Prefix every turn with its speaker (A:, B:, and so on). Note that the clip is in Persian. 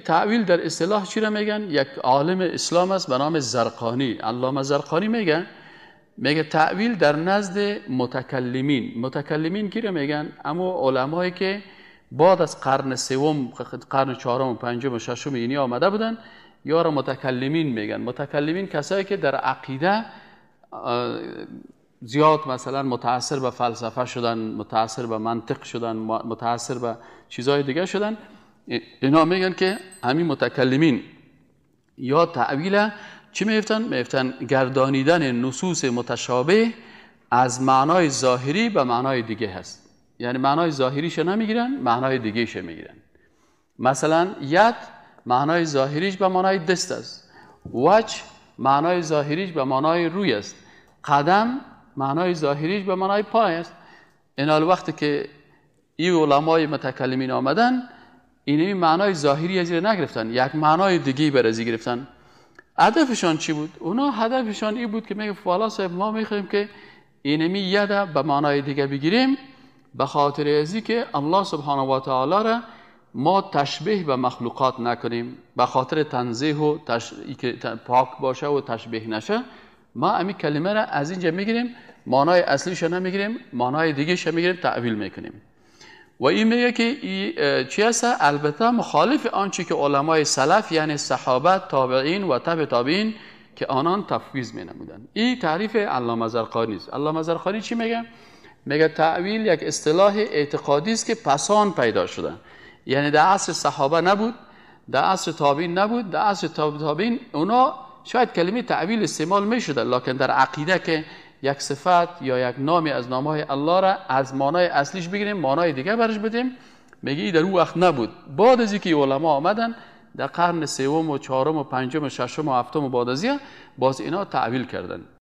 A: تعویل در اصطلاح چی را میگن؟ یک عالم اسلام است به نام زرقانی، علامه زرقانی میگه تعویل در نزد متکلمین کی را میگن؟ اما علمایی که بعد از قرن سوم، قرن چهارم و پنجم و ششم اینی آمده بودن، یا را متکلمین میگن. متکلمین کسایی که در عقیده زیاد مثلا متاثر به فلسفه شدن، متاثر به منطق شدن، متاثر به چیزهای دیگه شدن، اینا میگن که همین متکلمین. یا تعویل چی میفتن؟ گردانیدن نصوص متشابه از معنای ظاهری به معنای دیگه هست. یعنی معنای ظاهریش نمیگیرن، معنای دیگهش میگیرن. مثلا ید معنای ظاهریش به معنای دست است، وجه معنای ظاهریش به معنای روی است، قدم معنای ظاهریش به معنای پای است. این حال وقتی که این علمای متکلمین آمدن، اینمی معنای ظاهری از این نگرفتن، یک معنای دیگه بر از گرفتن. هدفشان چی بود؟ اونا هدفشان این بود که میگه والا صاحب ما میخوایم که اینمی ید به معنای دیگه بگیریم، به خاطر ازی که الله سبحانه و تعالی را ما تشبیه به مخلوقات نکنیم، به خاطر تنزیه و که پاک باشه و تشبیه نشه، ما همین کلمه را از اینجا میگیریم، معنای اصلیش نمیگیریم، معنای دیگهش میگیریم، تعویل میکنیم. و این میگه که چی هست؟ البته مخالف آنچه که علمای سلف یعنی صحابه، تابعین و تبع تابعین که آنان تفویض می نمودن. این تعریف علامه زرقانی است. علامه زرقانی چی میگه؟ میگه تعویل یک اصطلاح اعتقادی است که پسان پیدا شده، یعنی در عصر صحابه نبود، در عصر تابعین نبود، در عصر تابعین اونا شاید کلمه تعویل استعمال می شده، لکن در عقیده که یک صفت یا یک نامی از نامهای الله را از معنای اصلیش بگیریم، معنای دیگه برش بدیم، میگه در اون وقت نبود. بعد از اینکه علما آمدن در قرن سوم و چهارم و پنجم و ششم و هفتم و بعد از باز اینا تعویل کردن.